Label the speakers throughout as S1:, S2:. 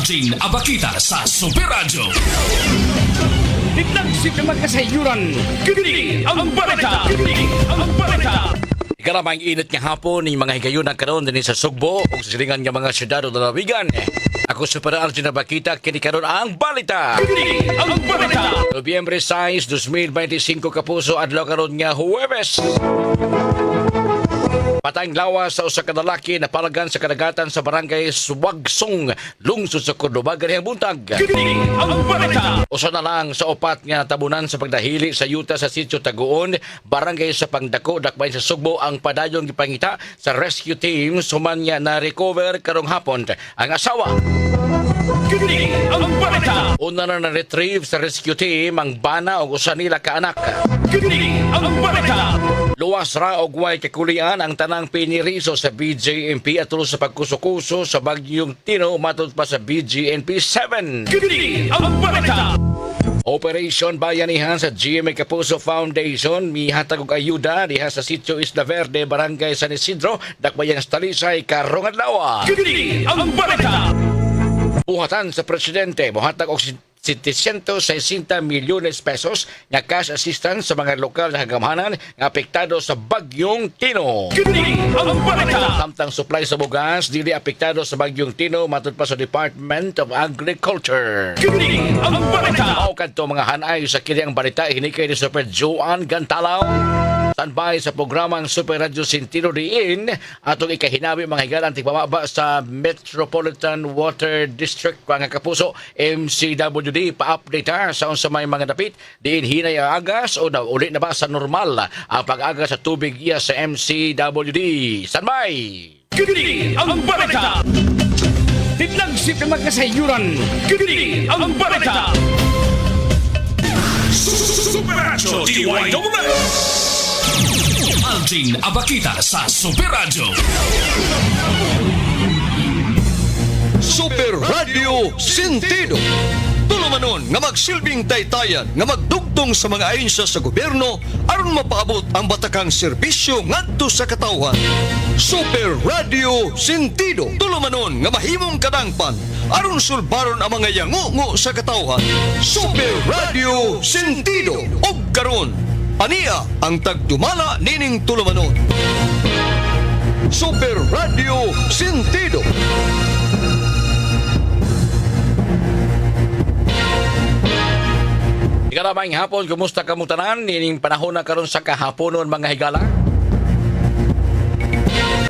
S1: Alvin Abakita sa Super Radio.
S2: Tignagsip ng magkasayuran. Kini ang balita. Kini ang balita.
S3: Ikaramang init nga hapon ng mga higayon na karon din sa Sugbo o sa silingan ng mga syudad o lalawigan. Ako Super Alvin Abakita, kini karon ang balita.
S2: Kini ang balita.
S3: Nobyembre 6, 2025 kapuso adlaw karon nga Huwebes. Patayng lawas sa usa ka lalaki na palagan sa kadagatan sa barangay Suwagsong, lungsod sa Cordoba ganihang buntag.
S2: Kini ang balita.
S3: Usa na lang sa upat nga tabunan sa pagdahili sa yuta sa Sitio Taguon, barangay sa Pangdako, dakbayn sa Sugbo ang padayong gipangita sa rescue team suman nga na recover karong hapon ang asawa.
S2: Kini ang balita.
S3: Una na na-retrieve sa rescue team ang bana o usa nila ka anak.
S2: Kini ang balita.
S3: Luwas ra og way kakulian ang tanang piniriso sa BJMP at tulos sa pagkuso-kuso sa Bagyong Tino matod pa sa BGNP 7.
S2: Kini ang balita.
S3: Operation Bayanihan sa GMA Kapuso Foundation mihatag og ayuda diha sa Sitio Isla Verde, Barangay San Isidro, dakbayan sa Talisay, karong adlaw.
S2: Kini ang balita.
S3: Buhatan sa presidente mohatag og 760 milyones pesos nga cash assistance sa mga lokal na hagamhanan nga apektado sa Bagyong Tino.
S2: Kini ang balita.
S3: Samtang supply sa bugas dili apektado sa Bagyong Tino matod pa sa Department of Agriculture.
S2: Kini ang balita.
S3: Mao kadto mga hanay sa kini ang balita hinikay ni Super Joan Gantalaw. Standby sa programang Super Radio Sentido diin atong ikahinabi mga higalan tigpamaba sa Metropolitan Water District mga kapuso MCWD pa-update sa unsa may mga dapit diin hinay ang agas o uli na ba sa normal ang pag-agas sa tubig iya sa MCWD. Standby!
S2: Kini ang balita. Tignagsip ng magkasayuran. Kini ang balita.
S1: Super Radio DYWS. Alvin Abakita sa Super Radio.
S4: Super Radio Sentido. Tulumanon nga magsilbing taytayan nga magdugtong sa mga ahensya sa gobyerno aron mapaabot ang batakang serbisyo ngadto sa katawhan. Super Radio Sentido. Tulumanon nga mahimong kadangpan aron sulbaron ang mga yangungo sa katawhan. Super Radio Sentido. Og karon ania ang tagdumala nining tulumanon. Super Radio Sentido.
S3: Ikaramang hapon, kumusta ka mo tanan? Nining panahon na karon sa kahaponon mga higala.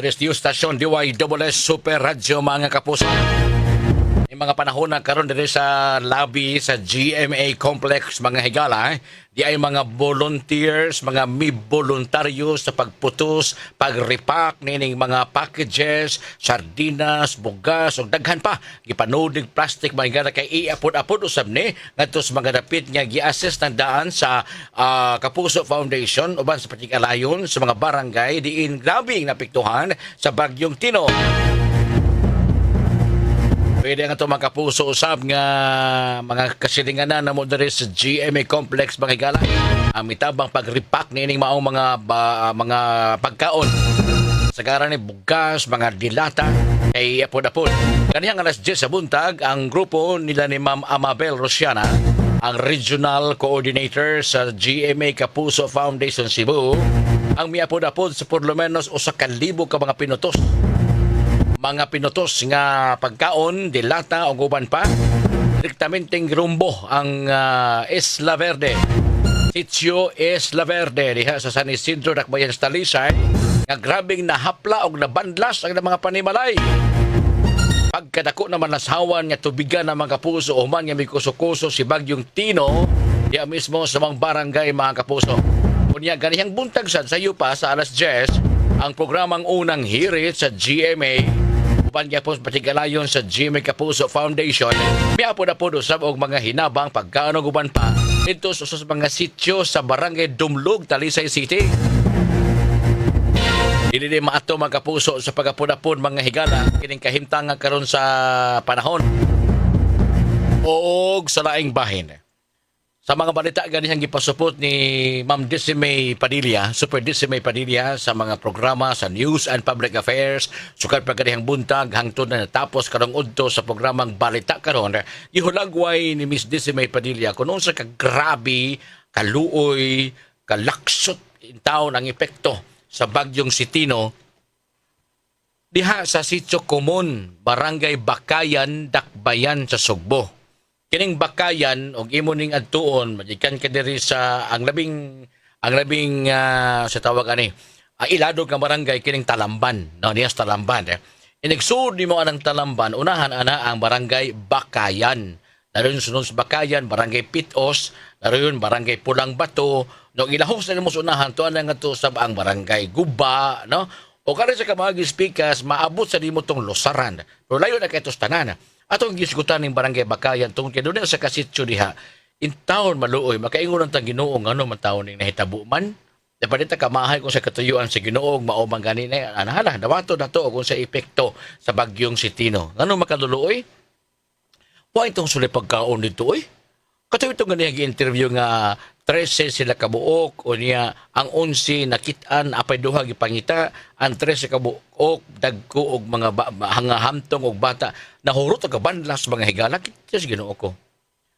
S3: Radio Station DYWS Super Radio mga kapuso. Yung mga panahon na karon diri sa lobby sa GMA Complex mga higala, di ay mga volunteers, mga voluntaryo sa pagputos, pagrepack nining mga packages, sardinas, bugas ug daghan pa. Gipanudig plastic mga higala kay iapod-apod usab ni ngadto sa mga dapit nga gi-assist ng daan sa Kapuso Foundation uban sa patig-alayon sa mga barangay diin grabing napiktuhan sa Bagyong Tino. Pwede nga ito mga kapuso usab nga mga kasilinganan na mo diri sa GMA Complex mga higala. Ang mitabang pag-repack nining maong mga pagkaon. Sagaran ni bugas, mga dilata, kay apod-apod. Kaniyang alas 10 sa buntag, ang grupo nila ni Ma'am Amabel Rosiana, ang Regional Coordinator sa GMA Kapuso Foundation Cebu, ang miapod-apod sa por lo menos 1,000 ka mga pinutos. Mga pinutos nga pagkaon, dilata o guban pa. Direktamenteng rumbo ang Isla Verde. Sitio Isla Verde diha sa San Isidro, dakbayan sa Talisay. Nga grabing nahapla o nabandlas ang mga panimalay. Pagkadako naman nasawan nga tubigan ng mga kapuso o man nga may kuso-kuso si Bagyong Tino diya mismo sa mga barangay mga kapuso. Kunya ganihang buntag sad sa iyo pa sa alas 10 ang programang unang hirit sa GMA uban niya po patigalayon sa GMA Kapuso Foundation. Miapod-apod usab og mga hinabang pagkaon og uban pa dito sa mga sitio sa barangay Dumlog, Talisay City. Dili di maato mga kapuso sa pagapod-apod mga higala kining kahimtang karon sa panahon og sa laing bahin. Sa mga balita ganihang gipasupot ni Ma'am Decime Padilla, Super Decime Padilla sa mga programa sa News and Public Affairs, sukad pa ganihang buntag hangtod na natapos karong udto sa programang Balita karon. Ihulagway ni Miss Decime Padilla kung unsa ka grabe, kaluoy, kalaksot in taon ang epekto sa bagyong Sitino diha sa Sitio Comun, Barangay Bakayan, Dakbayan sa Sugbo. Kining Bakayan og imo ning adtuon magikan ka diri sa ang labing sa tawag ani iladog nga barangay kining Talamban, no, niya sa Talamban. Inigsud nimo anang Talamban, unahan ana ang Barangay Bakayan. Daron sunod sa Bakayan, Barangay Pitos, daron Barangay Pulang Bato, no ilahos na nimo sa unahan to ana nga to sa ang Barangay Guba, no. O kare sa kamagi speakers maabot sa nimo tong Losaran. Pero layo na kay tos tanan. Atong gisgutan ning Barangay Bakayan tungod kay dunay sa kasityo diha. In taon maluoy makaingon ang Ginoo ngano man taon ning nahitabo man. Dapat ta kamahay kung sa katuyuan sa Ginoo mao man gani na anahala dawato na to kung sa epekto sa bagyong Sitino. Ngano makaduluoy? Wa itong suli pagkaon dito oy. Katuyo itong ganiyang interview nga 13 sila kabuok o niya ang 11 nakitaan apay duha gipangita ang 13 kabuok dagko og mga hangahamtong og bata nahurot og kabanlas mga higala kita sa Ginoo ko.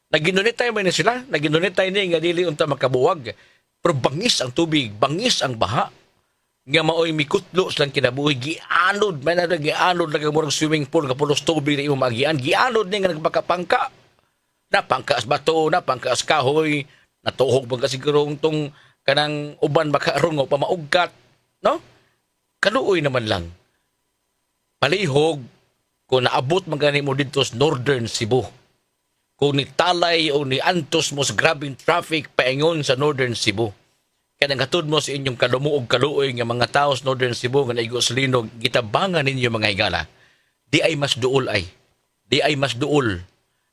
S3: Naginunitay man sila, naginunitay ni nga dili unta makabuwag. Pero bangis ang tubig, bangis ang baha. Nga maoy mikutlo silang kinabuhi gianod man na gianod lang murag swimming pool nga pulos tubig na imo magian gianod ni nga nagpakapangka. Napangkaas bato, napangkaas kahoy, natuhog ba kasi tong kanang uban baka rungo pa maugkat, no? Kaluoy naman lang. Palihog kung naabot man gani mo dito sa Northern Cebu. Kung nitalay o ni antos mo sa grabing traffic paingon sa Northern Cebu. Kaya nangatod mo sa inyong kalumuog kaluoy nga mga tao sa Northern Cebu nga naigo sa linog, gitabangan ninyo mga higala. Di ay mas duol ay. Di ay mas duol.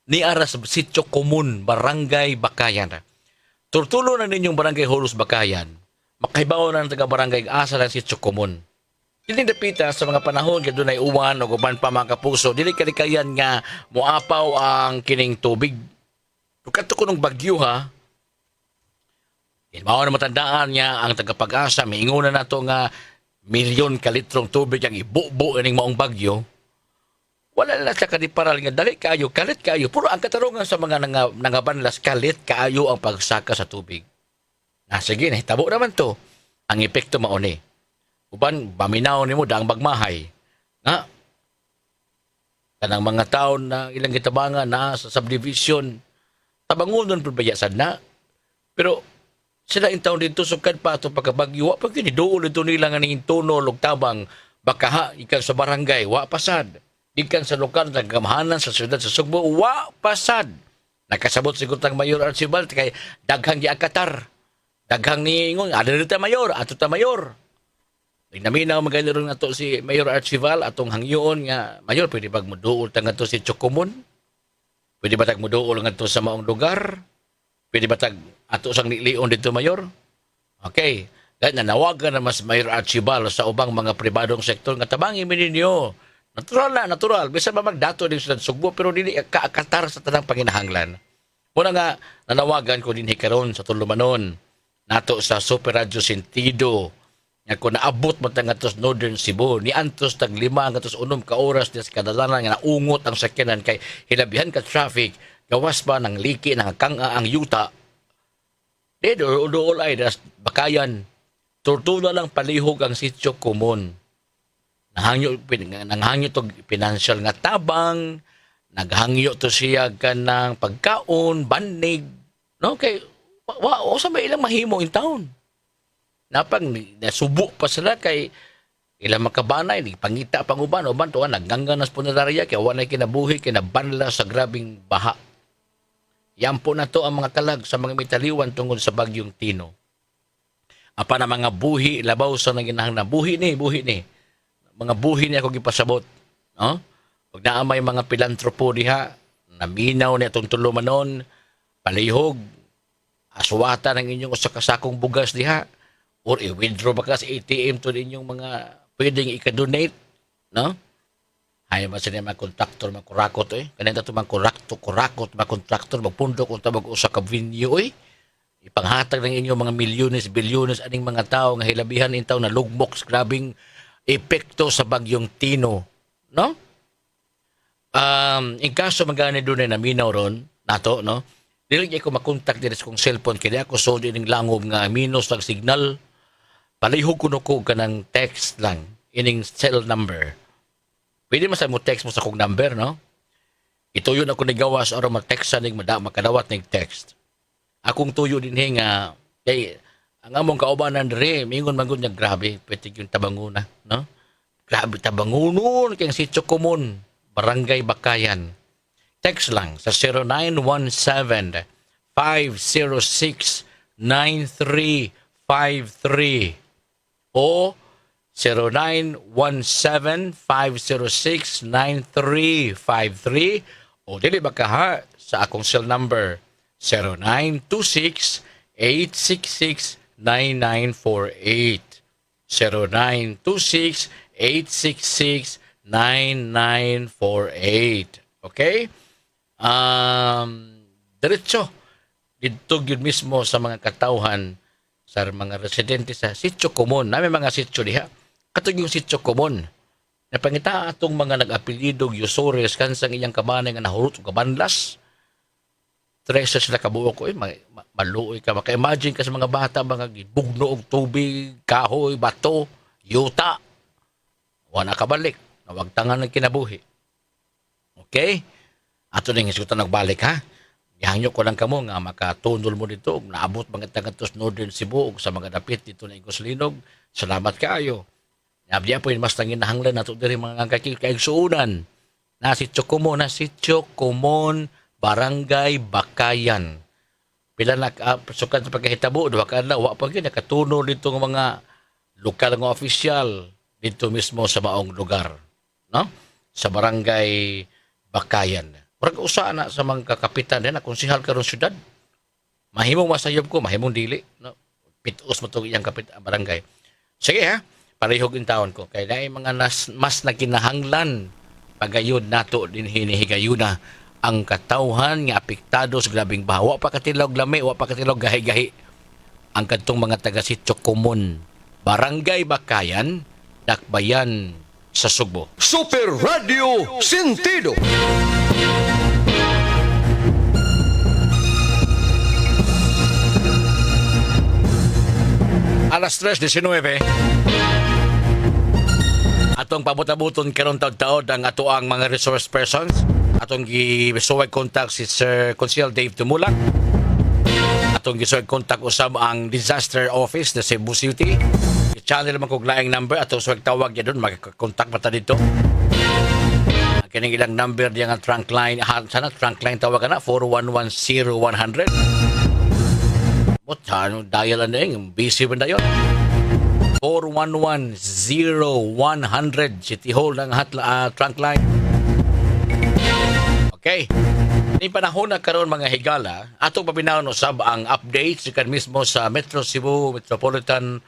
S3: Ni aras Sitio Comun, Barangay Bakayan. Turtulo na ninyong Barangay Holos Bakayan. Makahibaw na ng taga-barangay asa ng Sitio Comun. Dili dapita sa mga panahon kaya doon ay uwan o guman pa mga kapuso. Dili kalikayan nga muapaw ang kining tubig. Pagkato ko ng bagyo ha, ilmaw na matandaan niya ang tagapag-asa. May ingunan na to nga milyon kalitrong tubig ang ibubo ining maong bagyo. Wala na sa kadiparal nga dali kayo, kalit kayo. Puro ang katarungan sa mga nangabanlas, kalit kayo ang pagsaka sa tubig. Sige, nahitabo naman to. Ang epekto mauni. Uban, baminaw ni mo, daang bagmahay. Nga, kanang mga tao na ilang kitabangan na sa subdivision, tabangon doon pabayasad na. Pero, sila yung taon dito, sukad pa ito pagkabagyo, wa pag doon ito nila nga ningin tono, lugtabang, bakaha, ikan sa barangay, wa pasad. Ikan sa lokal, nagkamahanan sa syudad sa Sugbo, wa pasad. Nakasabot siguro tang Mayor Archibald, kay daghang giakatar. Daghang ni ingon, ada rita Mayor, ato ta Mayor. Naminaw magani ron ato si Mayor Archival atong hangyoon nga Mayor pwede bag moduol ta ngadto si Chocomun? Pwede ba tag moduol ngadto sa maong lugar? Pwede ba tag ato sang nilion dito Mayor? Okay, dahil nanawagan na mas Mayor Archival sa ubang mga pribadong sektor nga tabangin mi ninyo. Natural. Bisa ba magdato din sa Sugbo pero dili kaakatar sa tanang panginahanglan. Muna nga nanawagan ko din hikaron sa Tulumanon nato sa Super Radio Sentido. Nga kung naabot mo nga tos Northern Cebu, ni antos tag 5 nga tos 6 ka oras des kadalanan nga naungot ang sakyanan kay hilabihan ka traffic, gawas pa ng liki ng kanga ang yuta. Dedo dool ay das Bakayan. Tortula lang palihog ang Sitio Comun. Nanghangyo to financial nga tabang, naghangyo to siya kanang pagkaon, banig, no kay o sa may ilang mahimo in town. Napag nasubo pa sila kay ilang makabanay ni pangita panguban uban tuwa naggangganas punerarya kay wala kinabuhi kinabanla sa grabing baha. Yan po na to ang mga kalag sa mga mitaliwan tungod sa bagyong Tino. Apa na mga buhi labaw sa naginahang na buhi ni. Mga buhi ni ako gipasabot, no? Pag naamay mga pilantropo diha, naminaw ni atong Tulumanon, palihog, aswata ng inyong usa ka sakong bugas diha. Or i-withdraw ba ka sa ATM to inyong mga pwedeng i-donate, no? Ay ba sila mga kontraktor magkurakot kanina to kurakot mga kontraktor magpundok kung tabag usa ka venue ipanghatag ng inyo mga milyones bilyones aning mga tao nga hilabihan intaw na lugmok sa grabing epekto sa bagyong Tino, no? In kaso magani doon na minaw ron nato, no? Dili ko makontak din sa kong cellphone kaya ako so din langob nga minus lang signal palihog ko kanang text lang ining cell number. Pwede mo sa mo text mo sa kong number, no? Ito yun ako nigawas o mag-text sa ning makadawat ning text. Akong tuyo din nga kay ang among kaubanan diri mingon man gud nga grabe pwede yung tabanguna, no? Grabe tabangunon kay Sitio Common, Barangay Bakayan. Text lang sa 0917-506-9353 o 0917-506-9353 o dili baka sa akong cell number 0926-866-9948 0926-866-9948 okay? Diretso dito yun mismo sa mga katauhan sa mga residente sa Sitio Common. Namin mga sitio diha. Katong yung Sitio Common. Napangita atong mga nag-apelidog Yusores kansang iyang kabanay nga nahurot o kabanlas. Treso sila kabuo ko maluoy ka. Maka-imagine ka sa mga bata mga bugno og tubig, kahoy, bato, yuta. Wala kabalik. Nawagtangan ng kinabuhi. Okay? Ato ning isutan nagbalik ha. Gihanyo ko lang kamo nga makatunol mo dito naabot mga taga-tos Northern Cebu ug sa mga dapit dito na Igoslinog. Salamat kaayo. Nabiya po mas tangin nahanglan nato diri mga kaigsuunan. Na Sitio Common, Barangay Bakayan. Pila na pasukan sa pagkahitabo duha ka adlaw wa pa gyud nakatunol dito ng mga lokal nga opisyal dito mismo sa maong lugar, no? Sa Barangay Bakayan. Murag usa na sa mga kakapitan din akong sihal karon syudad. Mahimong masayob ko, mahimong dili, no? Pitos mo to iyang barangay. Sige ha, parehog in taon ko kay naay mga mas naginahanglan pagayod nato din hinihigayuna ang katawhan nga apektado sa grabing baha. Wa pa katilog lami, wa pa katilog gahi-gahi. Ang kadtong mga taga Sitio Common, Barangay Bakayan, Dakbayan sa Sugbo.
S4: Super Radio Sentido.
S3: Alas 3:19. Atong pabot-abuton karon taud-taud ang ato ang mga resource persons. Atong gisuwag contact si Sir Consil Dave Tumulak. Atong gisuwag contact usab ang Disaster Office na Cebu City. I-channel man kog laing number atong suwag tawag ya doon magka-contact pa ta dito. Ang kining ilang number diyan ang trunk line, sana trunk line tawag na 4110100. What dial na yung busy ba na yun? 4110100 City Hall ng trunk line. Okay. Ni panahon na karon mga higala, atong pabinawon usab ang updates kan mismo sa Metro Cebu Metropolitan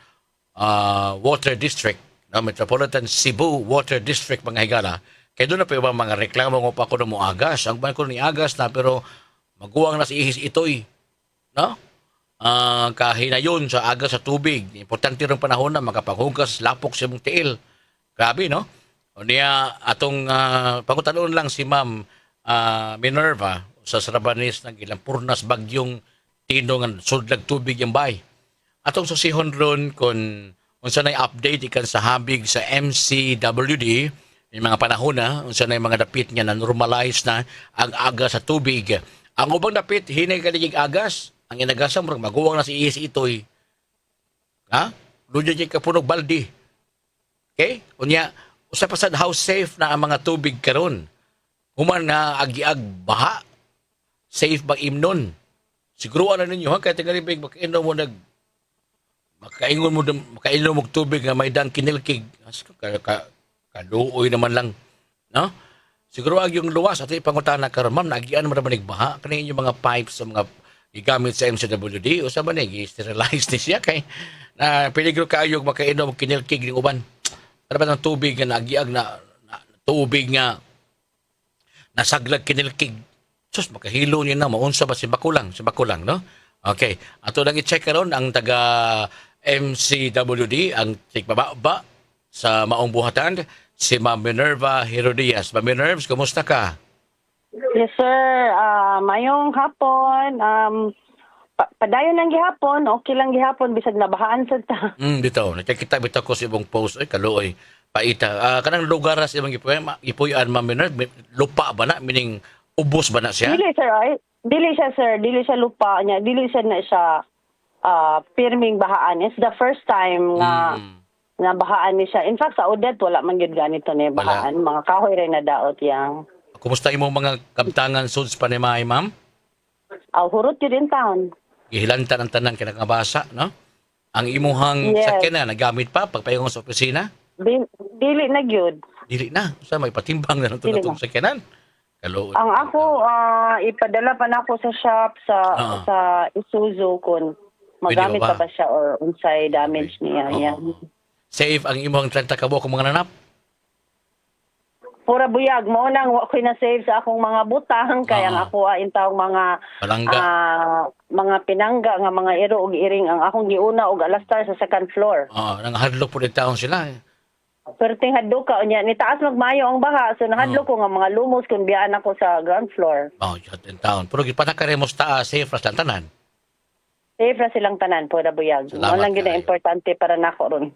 S3: Water District, no? Metropolitan Cebu Water District mga higala. Kaya doon na pa yung mga reklamo mo pa ko na mo agas. Ang bangko ni agas na pero maguwang na si ihis itoy. No? Kahinayon sa aga sa tubig. Importante rin panahon na makapaghugas lapok sa mong tiil. Grabe, no? O niya, atong pangutanon lang si Ma'am Minerva sa Sarabanis ng ilang purnas bagyong Tino nga sudlag tubig yung bay. Atong susihon ron kung unsa na update ikan sa habig sa MCWD yung mga panahon na unsa na yung mga dapit niya na normalize na ang aga sa tubig. Ang ubang dapit, hinay kaligig agas. Ang inagasa mo, maguwang na si Is itoy. Ha? Doon dyan kapunog baldi. Okay? Unya, usapasad how safe na ang mga tubig karon. Human na agiag baha. Safe ba imnon? Siguruan na ninyo, ha? Kaya tingalibig, makainom mo makainom mo tubig nga may dang kinilkig. Kaluoy naman lang. No? Siguro yung luwas at ipangutana karon, ma'am, nagian mo naman nagbaha. Kanin yung mga pipes sa mga igamit sa MCWD o sa manig, i-sterilize ni siya kay na peligro kaayog makainom kinilkig ng uban. Para ba ng tubig na nagiag na tubig nga nasaglag kinilkig. Sus, makahilo niya na, maunsa ba si Bakulang, no? Okay, ato lang i-check karon ang taga MCWD, ang tigpababa sa Maong Buhatan, si Ma'am Minerva Herodias. Ma'am Minerva, kumusta ka?
S5: Yes, sir. Mayong hapon. Padayon lang gihapon. Okay lang gihapon. Bisag nabahaan sa ta.
S3: Dito, nakikita bitaw ko sa ibong post, ay kaluoy, paita. Kanang lugar sa ibang ipuyan, Ma'am Minerva, lupa ba na? Meaning, ubos ba na siya?
S5: Dili, sir. Dili siya, sir. Dili siya lupa niya. Dili siya na siya pirming bahaan. It's the first time nga bahaan ni siya. In fact, sa Odette, wala man yun ganito na bahaan. Mga kahoy rin na daot yang.
S3: Kumusta imong mga kamtangan suds pa ni May, ma'am?
S5: Hurot yun in town.
S3: Gihilanta ng tanan kinakabasa, no? Ang imuhang
S5: Yes.
S3: sakyanan, nagamit pa pagpayong sa opisina?
S5: Dili na gyud.
S3: Dili na. Sa may patimbang na
S5: Dili
S3: itong sakyanan. Kaluoy.
S5: Ang ako, ipadala pa na ako sa shop sa Isuzu kung magamit
S3: Pwede
S5: pa
S3: ba?
S5: ba siya or unsay damage niya.
S3: Oo.
S5: Yan.
S3: Save ang imuhang 30 kabo kung mga nanap.
S5: Pura buyag mo nang wa ko'y na-save sa akong mga butang kaya ang ako intawong mga
S3: Palangga.
S5: mga pinangga nga mga iro ug iring ang akong giuna og alastar sa second floor.
S3: Nang hadlok po din taon sila.
S5: Perting hadlok ka unya ni taas magmayo ang baha so nahadlok ko nga mga lumos kun biyaan ako sa ground floor.
S3: Yun din taon. Pero gipanakarimos taas, safe ras lang tanan.
S5: Safe ra silang tanan pura buyag.
S3: Salamat
S5: Mo lang gid
S3: kaayo.
S5: importante para nako ron.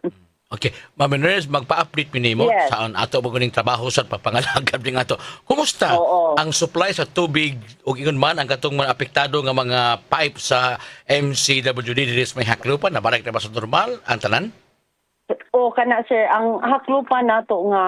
S3: Okay. Ma'am Inez, magpa-update minimo
S5: Yes.
S3: saan ato magaling trabaho sa papangalagab din ato. Kumusta
S5: Oo.
S3: ang supply sa tubig ug ingon man ang katong mga apektado nga mga pipe sa MCWD diri sa may haklupan na balik na ba sa normal ang tanan?
S5: O kana sir, ang haklupan nato nga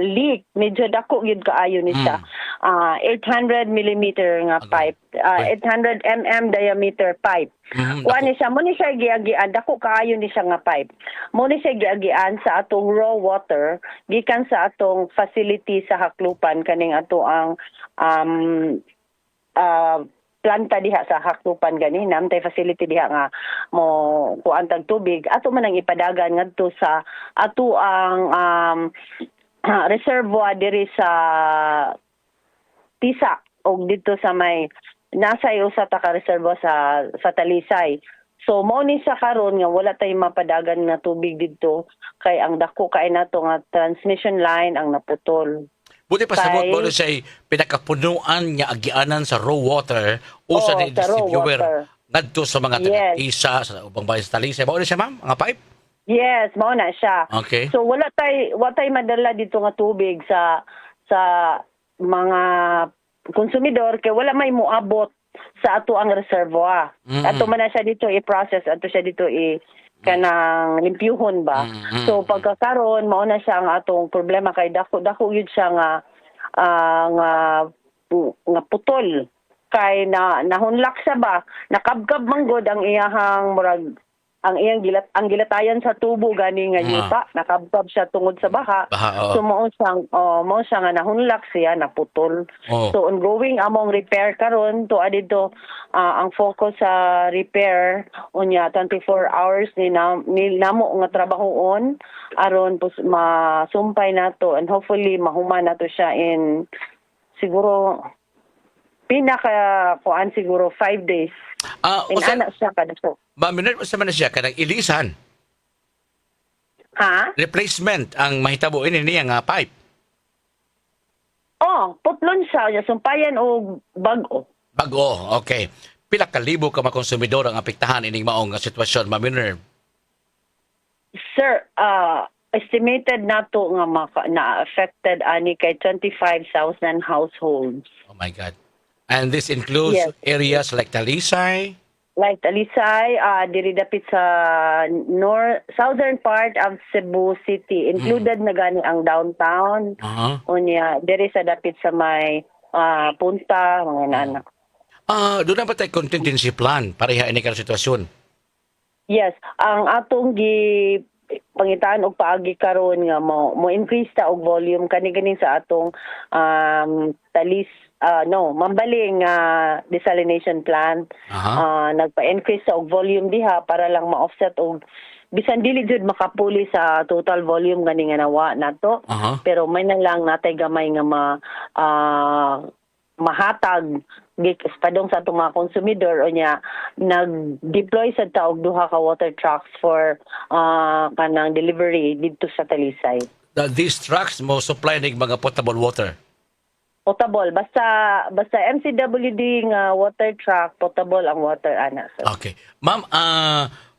S5: leak medyo dako gyud kaayo ni siya. 800 millimeter nga pipe, 800 mm diameter pipe. Wa ni siya mo ni siya giagian dako kaayo ni siya nga pipe. Mo ni siya giagian sa atong raw water gikan sa atong facility sa haklupan kaning ato ang planta diha sa haklupan gani namtay facility diha nga mo kuan tag tubig ato man ang ipadagan ngadto sa ato ang reservoir diri sa Tisa og dito sa may nasa usa ta ka reservoir sa Talisay. So mo ni sa karon nga wala tay mapadagan na tubig dito kay ang dako kay nato nga transmission line ang naputol.
S3: Buti pa sabot
S5: Kay-
S3: mo sa pinakapunuan nga agianan sa raw water usa ni
S5: sa raw
S3: distributor
S5: water.
S3: ngadto sa mga
S5: Yes.
S3: taga-isa sa ubang bayan sa Talisay. Mao ni siya ma'am, mga pipe?
S5: Yes, mao na siya.
S3: Okay.
S5: So wala tay madala dito nga tubig sa mga konsumidor kay wala may moabot sa ato ang reservoir. Ato man na siya dito i-process, ato siya dito kanang limpyuhon ba. So pagkakaron mao na siya ang atong problema kay dako yun siya nga putol kay nahunlak siya ba nakabkab manggod ang iyahang murag ang gilatayan sa tubo gani nga yuta nakabkab siya tungod sa baha.
S3: Baha, oo.
S5: So mao siya nga nahunlak siya naputol.
S3: Oo.
S5: So ongoing among repair karon to adito ang focus sa repair unya 24 hours ni namo nga trabahoon aron masumpay nato and hopefully mahuman nato siya in siguro kuan siguro 5 days. Anak siya kadako.
S3: Ma'am Inez, usa man na siya kanang ilisan.
S5: Ha?
S3: Replacement ang mahitabo ini niya nga pipe.
S5: Putlon siya sumpayan og bag-o.
S3: Bago, okay. Pila ka libo ka mga konsumidor ang apektahan ining maong nga sitwasyon, Ma'am Inez?
S5: Sir, estimated nato nga na affected ani kay 25,000 households.
S3: Oh my God. And this includes
S5: Yes.
S3: areas like Talisay,
S5: Like Talisay, diri dapit sa southern part of Cebu City. Included na gani ang downtown. Unya, diri sa dapit sa may punta, mga nanak.
S3: doon na ba tayo contingency plan para iha ini ka sitwasyon?
S5: Yes, ang atong pangitaan og paagi karon nga mo increase ta og volume kani sa atong mambaling desalination plant. Nagpa-increase ta og volume diha para lang ma-offset og bisan dili jud makapuli sa total volume gani nga nawa nato.
S3: Aha.
S5: Pero may na lang natay gamay nga mahatag padong sa atong mga konsumidor o nya nag-deploy sa taog duha ka water trucks for kanang delivery dito sa Talisay.
S3: These trucks mo supply ng mga potable water.
S5: Potable basta MCWD nga water truck potable ang water ana sir.
S3: Okay. Ma'am,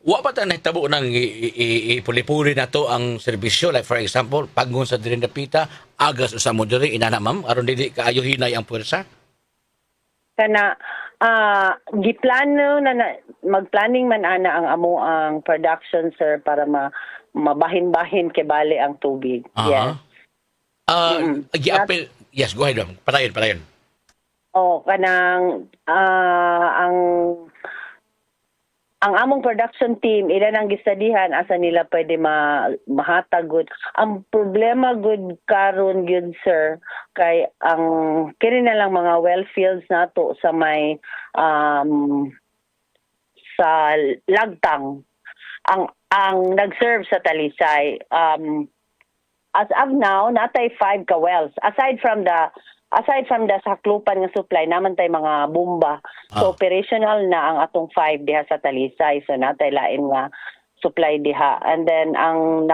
S3: wa pa ta nahitabo nang ipuli-puli na to ang serbisyo, like for example paggun sa diri napita agas usa mo diri inana ma'am aron dili kaayo hinay ang puwersa.
S5: Kana giplano na magplanning man ana ang amo ang production sir para mabahin-bahin kay bali ang tubig. Yes.
S3: Gi-apel. Yes, go ahead. Ma'am. Patayon.
S5: Kanang ang among production team ila nang gistadihan asa nila pwede mahatag good. Ang problema good karon gyud sir kay ang kini na lang mga well fields nato sa may sa Lagtang ang nag-serve sa Talisay. As of now natay 5 ka wells aside from the saklupan nga supply naman tay mga bomba. So operational na ang atong 5 diha sa Talisay. So natay lain nga supply diha. And then ang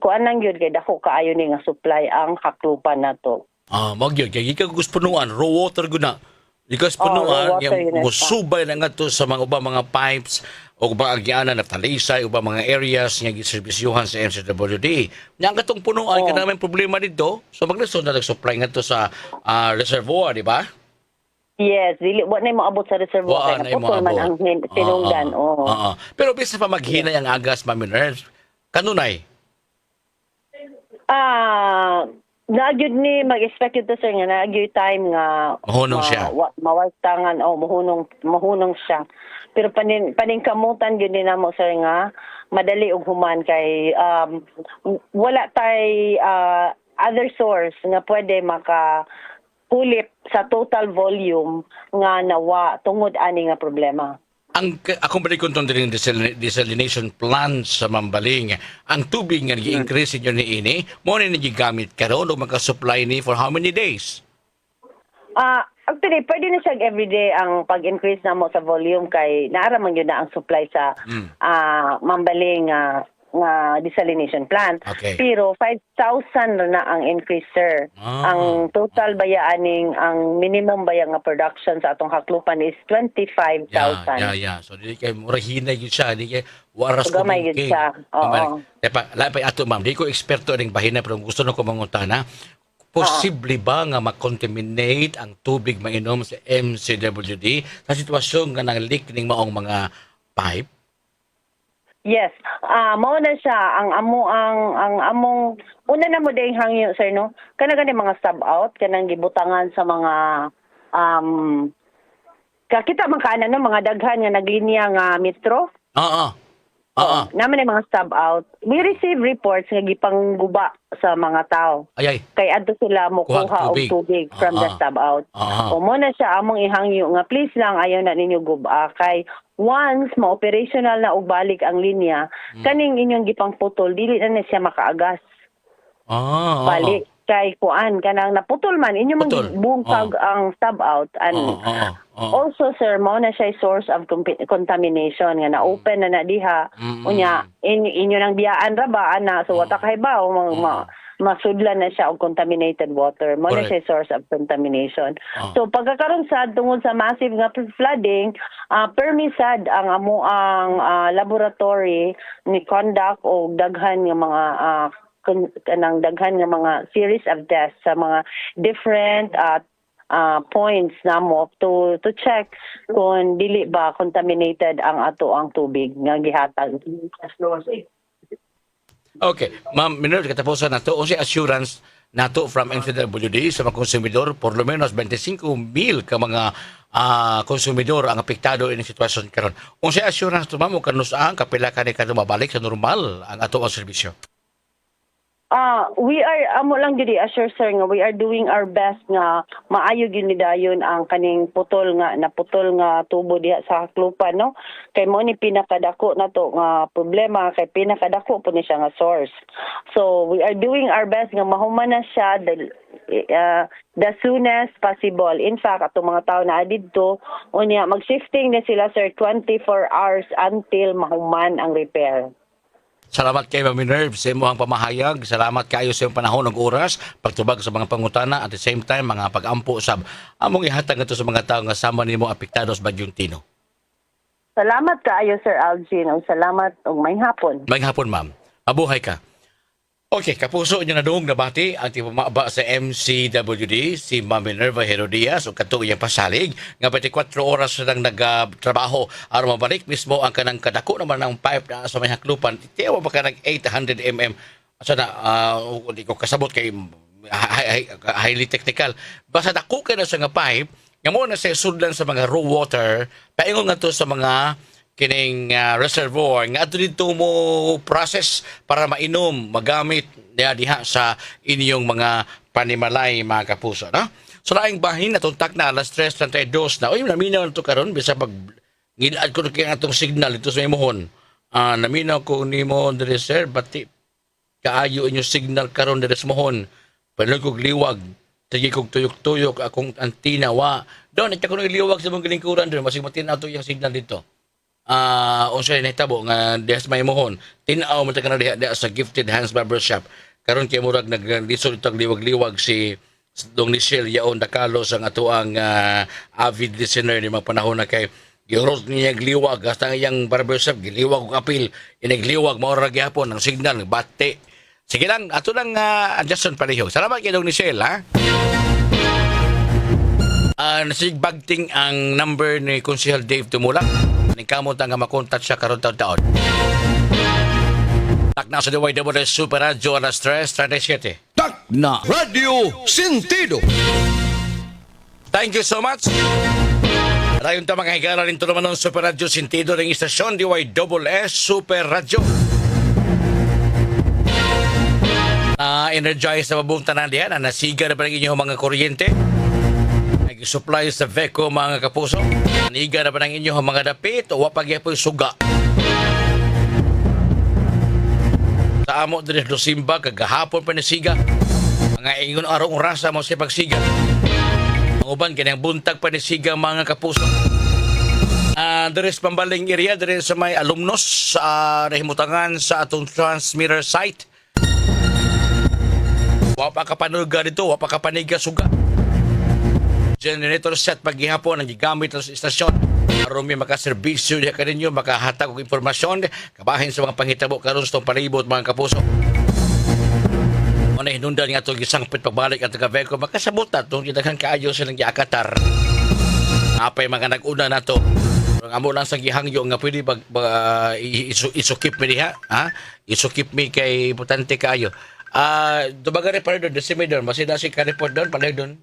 S5: kuan lang gyud kay dako kaayo ni nga supply ang haklupan nato.
S3: Mao gyud kay gikan punuan raw water gud na. Gikas punuan yang musubay na nga to sa mga ubang mga pipes o ba agianan na Talisay o ba mga areas nga giserbisyuhan sa MCWD. Nya ang katong punuan kana may problema dito. So maglisod na nag-supply nga to sa reservoir, di ba?
S5: Yes, dili wa na moabot sa reservoir kay naputol man ang tinungdan.
S3: Pero bisa pa maghinay ang agas, Ma'am Nurse. Kanunay?
S5: Nagyud ni mag-expect ito sir nga nagyud time nga
S3: mahunong siya.
S5: Mawartangan mahunong siya. Pero paningkamutan gyud ni namo sir nga madali og human kay wala tay other source nga pwede makapulip sa total volume nga nawa tungod ani nga problema.
S3: Akong balik kung din desalination plant sa Mambaling, ang tubig nga nag-increase nyo ni ini, mo na nagigamit karon o magka-supply ni for how many days?
S5: Actually, pwede na siya everyday ang pag-increase na mo sa volume kay naaraman yun na ang supply sa Mambaling nga desalination plant.
S3: Okay.
S5: Pero 5,000 na ang increase sir. Ang total bayaaning ang minimum bayang nga production sa atong haklupan is 25,000.
S3: Yeah. So di kay mura hinay gyud siya, di kay waras
S5: ko gamay gyud siya. Oo.
S3: Tepa, lapay ato ma'am, di ko eksperto ning bahina pero gusto na ko mangutana. Posible ba nga ma-contaminate ang tubig mainom sa MCWD sa sitwasyon nga nang leak ning maong mga pipe?
S5: Yes. Mao na siya ang among una na mo dayong hangyo sir no. Kana gani mga sub out kanang gibutangan sa mga kakita man kana no mga daghan nga naglinya nga metro. Naman ay mga sub out. We receive reports nga gipangguba sa mga tao.
S3: Ay.
S5: Kay adto sila mo kuha og tubig from the sub out. O mo na siya among ihangyo nga please lang ayaw na ninyo guba kay once ma-operational na og balik ang linya, kaning inyong gipangputol dili na siya makaagas. Balik kay kuan kanang naputol man inyo man bungkag ang sub out and also sir mo na siya source of contamination nga na open na diha unya inyo nang biyaan ra ba ana so wata kay ba masudlan na siya og contaminated water mo na siya source of contamination. So pagkakaroon sad tungod sa massive nga flooding permisad ang amo ang laboratory ni conduct og daghan nga mga kanang daghan nga mga series of tests sa mga different points namo to check kung dili ba contaminated ang ato ang tubig nga gihatag.
S3: Okay, ma'am, minute katapusan nato unsay assurance nato from MCWD sa mga konsumidor por lo menos 25,000 ka mga konsumidor ang apektado ini sitwasyon karon. Unsay assurance to ma'am kanus-ang kapila kani kadto mabalik sa normal ang ato ang serbisyo?
S5: We are amo lang gyud assure sir nga we are doing our best nga maayo gyud ni dayon ang kaning naputol nga tubo diha sa Haklupan, no, kay mo ni pinakadako nato nga problema, kay pinakadako po ni siya nga source. So we are doing our best nga mahuman na siya the soonest possible. In fact, atong mga tao na didto unya mag-shifting na sila sir 24 hours until mahuman ang repair.
S3: Salamat kay Ma'am Minerve sa imong pamahayag. Salamat kayo sa imong panahon ug oras pagtubag sa mga pangutana at the same time mga pag-ampo usab among ihatag ngadto sa mga tawo nga sama nimo apektado sa Bagyong Tino.
S5: Salamat kaayo Sir Algin, ug salamat ug may hapon.
S3: Maging hapon, ma'am. Mabuhay ka. Okay, kapuso niyo na doong nabati ang tipamaba sa MCWD, si Ma'am Minerva Herodias o kato iyang pasalig nga 24 oras na lang nagtrabaho aron mabalik mismo ang kanang kadako naman ng pipe na sa may Haklupan. Tiyawa pa ka nag 800 mm. Asa na, hindi ko kasabot kay highly technical. Basta dako kay na sa nga pipe, nga mo na sa sudlan sa mga raw water, paingon nga to sa mga kining reservoir nga ato dito mo process para mainom, magamit diha sa inyong mga panimalay mga kapuso, no? So laing bahin natong tak na alas 3:32 na. Oy, naminaw na to karon bisa pag ngilad ko kay atong signal dito sa imuhon. Naminaw ko nimo dire sir, bati kaayo inyo signal karon dire sa mohon. Panood kog liwag. Sige kog tuyok-tuyok akong antina wa. Doon ita ko liwag sa mong lingkuran doon, masig matinaw to yung signal dito. Unsay nahitabo nga dihas may mohon tin-aw mo ta kana diha sa Gifted Hands Barbershop karon kay murag naglisod itong liwag-liwag si Dong Michelle yaon dakalo sa atoang avid listener ni mga panahon na kay giurot niya gliwag hasta iyang barbershop giliwag og apil inigliwag mao ra gyapon ang signal bate. Sige lang ato lang adjuston pareho. Salamat kay Dong Michelle ha. Nasigbagting ang number ni Konsehal Dave Tumula. Ningkamot nga makontak siya karon taon-taon. Tak na sa DYWS Super Radio alas 3:37.
S4: Tak na Radio Sentido.
S3: Thank you so much. Rayon ta mga higala rin ito naman ng Super Radio Sentido ng istasyon DYWS Super Radio. Energize na mabuong tanan diyan. Nasiga na pa ng inyong mga kuryente. Nag-supply sa VECO mga kapuso. Niga na pa ng inyong mga dapit o wapagya po suga. Sa amo din sa Simba, kagahapon pa ni siga. Mga ingon arong orasa mo siya pagsiga. Ang uban, kanyang buntag pa ni siga mga kapuso. Deres pambaling area, deres sa may alumnos sa nahimutangan sa atong transmitter site. Wapa kapanuga dito, wapa kapaniga suga. Generator set paghihapon ang gigamit sa istasyon. Aron may makaserbisyo diha kaninyo, makahatag og impormasyon kabahin sa mga panghitabo karon sa palibot mga kapuso. Ano hinundan nga itong gisangpit pagbalik at taga-VECO, makasabot na itong gidaghan kaayo silang giakatar. Apay mga nag-una na ito. Ang amo lang sa gihangyo nga pwede isukip mi diha, ha? Isukip mi kay importante kaayo. Dubagare pa rin doon, desime doon, masida si ka-report doon, palay doon.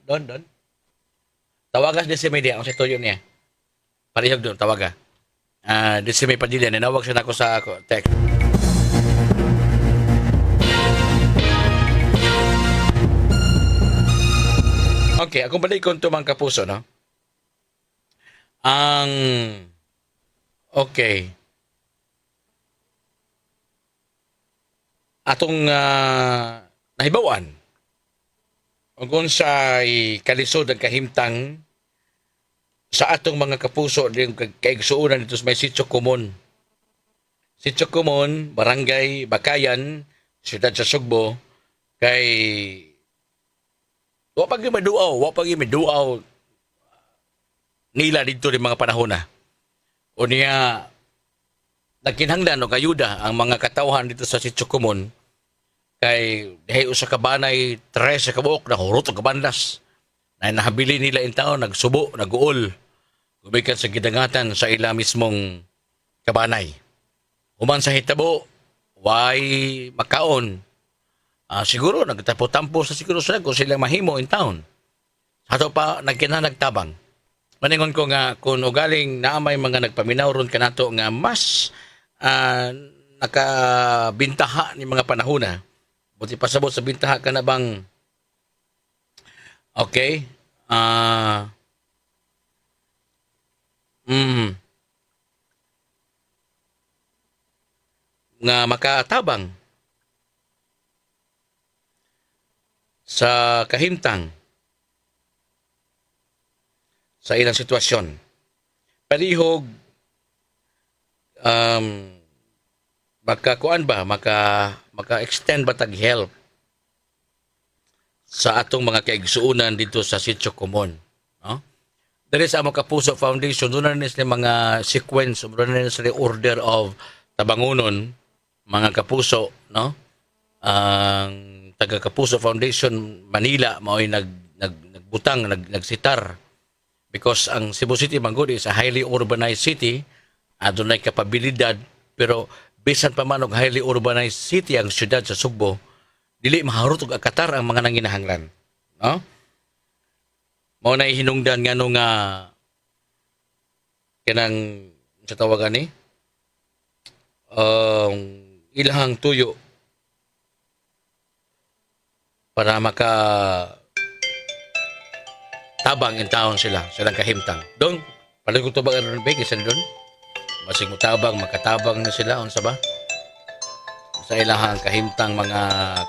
S3: Tawagas desime diha, ang sa tuyo niya. Palihog doon, tawaga. Desime Padilla, ninawag siya na ako sa text. Okay, akong balikon ito mga kapuso, no? Okay. Atong nahibawan kung sa'y kalisod ang kahimtang sa atong mga kapuso din kaigsuunan dito sa may Sitio Kumon. Sitio Kumon, Barangay Bakayan, Siyudad sa Sugbo, kay wapag yung maduaw nila dito rin mga panahon na. O niya, nagkinhanglan o kayuda ang mga katawhan dito sa Sitio Kumon kay dahi usa ka banay 13 ka buok na hurot og kabandas na nahabili nila in taon nagsubo naguol gumikan sa gidangatan sa ila mismong kabanay. Human sa hitabo way makaon. Siguro nagtapo-tampo sa siguro sila kung silang mahimo in town. Ato pa nagtabang. Maningon ko nga kung ugaling naamay mga nagpaminaw ron kanato nga mas nakabintaha ni mga panahona Buti pasabot sa bintaha ka na bang okay? Nga makatabang sa kahimtang sa ilang sitwasyon. Palihog makakuan ba maka-extend ba tag help sa atong mga kaigsuunan dito sa Sitio Common, no? Dali sa among Kapuso Foundation, doon na sila mga sequence, doon na sila order of tabangunon, mga kapuso, no? Ang taga Kapuso Foundation Manila mao'y nagbutang, nagsitar because ang Cebu City manggod is a highly urbanized city, adunay kapabilidad, pero bisan pa man og highly urbanized city ang syudad sa Sugbo, dili maharot og akatar ang mga nanginahanglan, no? Mao na hinungdan ngano nga kanang sa tawagan ni ilahang tuyo para maka tabang in taon silang kahimtang. Dong, palig ko to ba aron ba kisan doon? Basig mo tabang, makatabang na sila unsa ba? Sa ilahang kahimtang mga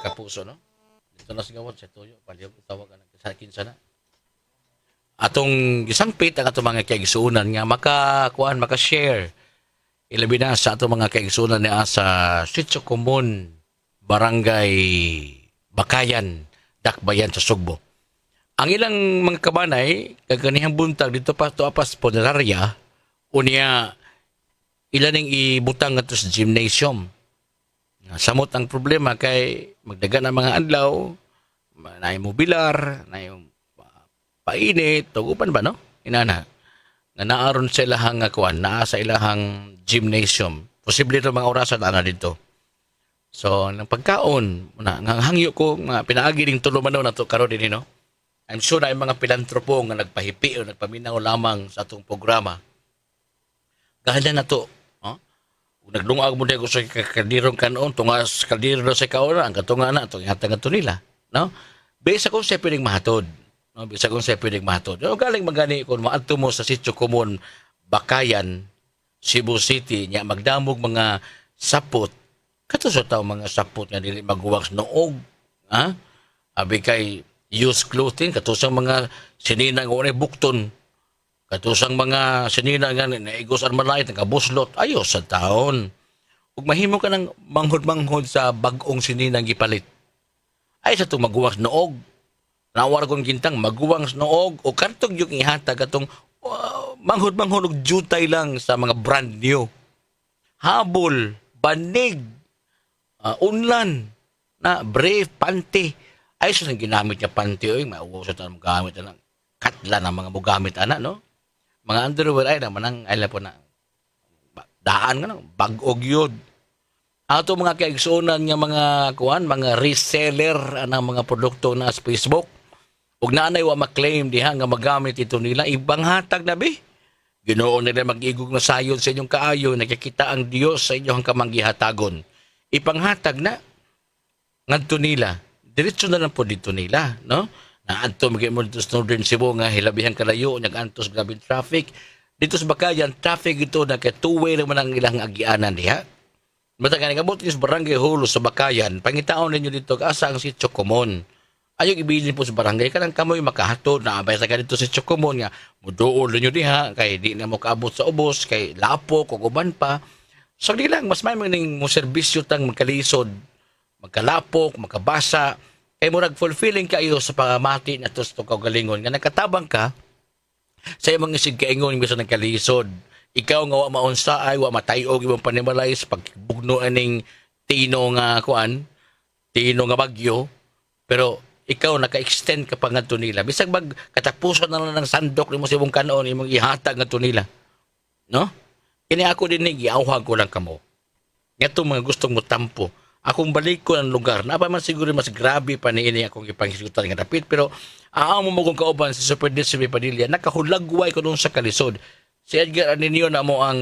S3: kapuso, no? Dito na sigawad sa tuyo, palig ko tawag ana sa kinsa na. Atong gisangpit ang atong mga kaigsuunan nga maka-share ilabi na sa atong mga kaigsuunan niya sa Sitio Common, Barangay Bakayan, Dakbayan sa Sugbo. Ang ilang mga kabanay kaganihang buntag dito pa to apas funeraria unya ilaning ibutang ngadto sa gymnasium. Samot ang problema kay magdagan ang mga adlaw, na mobilar, na painit, tugupan ba, no? Inana. Nga naaron sa ilahang kuan, naa sa ilahang gymnasium. Posible ito mga orasan na dito. So, ng pagkaon, hangyo ko, mga pinaagi ring tulumanon na to karon din, no? I'm sure na yung mga pilantropo nga nagpahipi o nagpaminaw lamang sa atong programa. Gahala na to. No? Naglungag mo ko sa kaldirong kanon, tungas kaldirong sa kaona, ang katunga na, itong ihatang ito nila. No? Besa kung siya piling mahatod. No, bisa kung siya pwedeng mahatod. No, galing magani kung maadto mo sa Sitio Common, Bakayan, Cebu City, nya magdamog mga sapot. Kato sa tao mga sapot nga dili maguwag sa noog. Ha? Abi kay used clothing, kato sa mga sinina nga unay bukton. Kato sa mga sinina nga naigos armalay, nagabuslot. Ayos sa taon. Ug mahimo ka ng manghod-manghod sa bag-ong sinina gipalit. Ay sa itong maguwag sa noog. Nawar kong gintang maguwang noog o kartog yung ihatag atong manghod-manghod og jutay lang sa mga brand new. Habol, banig, unlan, na brave, panty. Ay, so nang ginamit niya panty, oy, mauusot na gamit na katla na mga mugamit, ana, no? Mga underwear, ay naman ang, ay po na, daan nga, no? Bag-og yun. Ato mga kaigsunan nga mga kuan, mga reseller anang mga produkto na sa Facebook. Ug naanay wa maklaim diha nga magamit ito nila ibang hatag na bi. Ginoo nila mag-igog na sayon sa inyong kaayo, nakikita ang Dios sa inyong kamanggihatagon. Ipanghatag na ngadto nila. Diretso na lang po dito nila, no? Naadto mo dito sa Northern Cebu nga hilabihang kalayo nag-antos grabing traffic. Dito sa Bakayan, traffic ito na kay two-way naman ang ilang agianan diha. Matagan nga buti sa Barangay Hulo sa Bakayan, pangitaon ninyo dito asa ang Sitio Common. Ayong ibilin po sa barangay kanang kamoy makahatod na abay sa ganito sa Sitio Common nga muduol ninyo diha kay di na mo kaabot sa ubos kay lapo kung uban pa. So di lang mas may maning mo serbisyo tang magkalisod, magkalapok, makabasa kay murag fulfilling kayo sa pamati na to sa kaugalingon nga nakatabang ka sa imong isig kaingon bisan ng kalisod. Ikaw nga wa maunsa ay wa matayog imong panimalay sa pagbugno aning tino nga kuan, tino nga bagyo, pero ikaw naka-extend ka pa ngadto nila. Bisag katapusan na lang ng sandok nimo sa imong kanon imong ihatag ngadto nila. No? Kini ako din giawhag ko lang kamo. Ngadto mga gustong mo tampo. Akong balik ko ang lugar. Napa man siguro mas grabe pa niini akong ipanghisgutan nga dapit pero aaw mo kung kauban si Super Desiree Padilla nakahulagway ko dun sa kalisod. Si Edgar Aninio na mo ang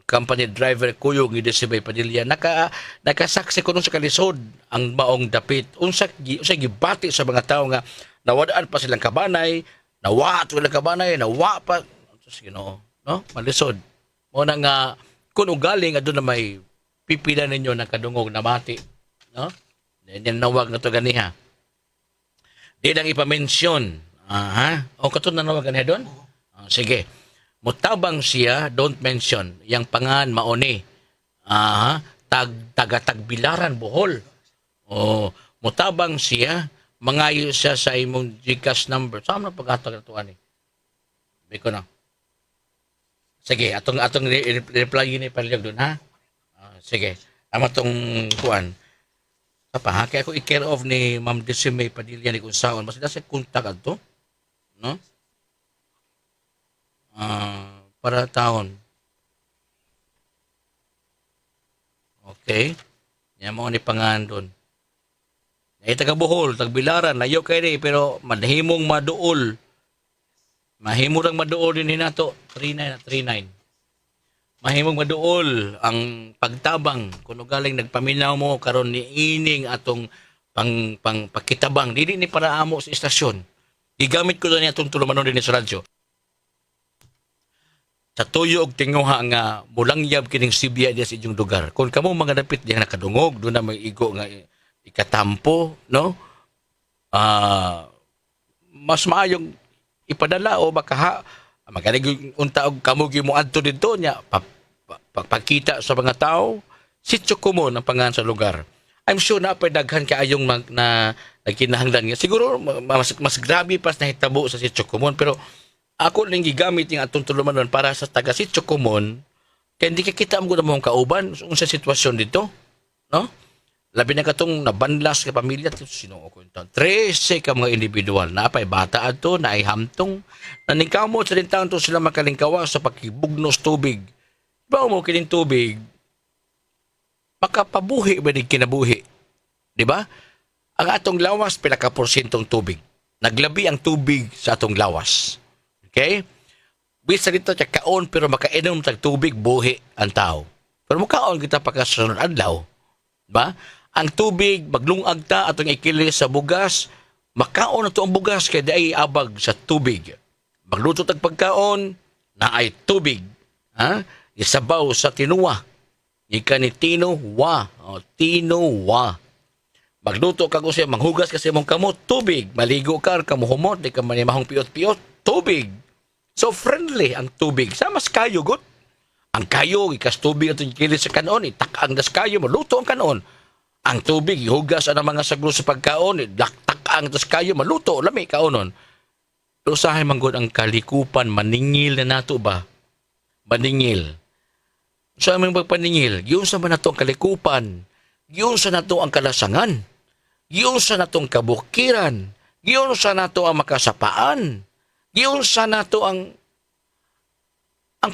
S3: company driver Kuyog ni Desibay Padilla nakasaksi ko nun sa kalisod ang maong dapit unsa gibati sa mga tao nga nawadaan pa silang kabanay nawa silang kabanay nawa pa no malisod mo na nga kung ugaling adto na may pipila ninyo ng kadungog na mati no yan nawag na to ganiha di nang ipamensyon o kato na nawag ganiha doon sige. Mutabang siya, don't mention, yang pangan maoni. Tagatagbilaran Bohol. O, mutabang siya, mangayo siya sa imong GCash number. Saan na pagkatag ito, ani? Biko na. Sige, atong reply ni Palyag doon, ha? Sige, ama tong kuan. Apa, ha? Kaya ako i-care off ni Ma'am Desime Padilla ni kung saan. Mas nasa kontak ato, no? Para taon. Okay. Yan mo ni pangan doon. Ay taga Bohol, tagbilaran, layo kay ni pero madhimong maduol. Mahimurang maduol din hinato 39. Mahimong maduol ang pagtabang kuno galing nagpaminaw mo karon ni ining atong pang pakitabang dili ni para amo sa istasyon. Igamit ko na atong tulumanon din sa radyo. Sa tuyo og tinguha nga mulangyab kining sibya diya sa inyong lugar. Kung kamo mga dapit diya nakadungog, doon na may igo nga ikatampo, no? Mas maayong ipadala o baka magaling unta og kamugi mo adto didto nya pagkita sa mga tao, sitio komon ang pangan sa lugar. I'm sure na daghan kaayong na nagkinahanglan nga. Siguro mas grabe pas nahitabo sa sitio komon pero ako lang gigamit yung atong tulumanon para sa taga sitio komon kaya hindi kita mo na mong kauban sa sitwasyon dito, no? Labi na katong nabanlas ka pamilya sino ko ito 13 ka mga individual na apay bata ato na ay hamtong naningkamot sa dintaon to sila makalingkawa sa pagkibugnos tubig ba mo kining tubig makapabuhi ba din kinabuhi, di ba? Ang atong lawas pila ka porsyentong tubig naglabi ang tubig sa atong lawas. Okay? Bisa dito siya kaon pero makainom tag tubig buhi ang tao. Pero makaon kita pagkasunod adlaw. Ba? Ang tubig maglungag ta atong ikilis sa bugas, makaon na to ang bugas kay di abag sa tubig. Magluto tag pagkaon na ay tubig. Ha? Isabaw sa tinuwa. Ika ni tinuwa. Tinuwa. Magluto ka ko siya, manghugas kasi mong kamot, tubig. Maligo ka, kamuhumot, di ka manimahong piot-piot, tubig. So friendly ang tubig. Sa mas kayo, good. Ang kayo, ikas tubig at kilis sa kanon, itak ang das kayo, maluto ang kanon. Ang tubig, ihugas ang mga saglo sa pagkaon, laktak ang das kayo, maluto, lami kaonon. Usahay manggod ang kalikupan, maningil na nato ba? Maningil. So aming magpaningil, yun sa man nato ang kalikupan, yun sa nato ang kalasangan, yun sa nato ang kabukiran, yun sa nato ang makasapaan, yun sa nato ang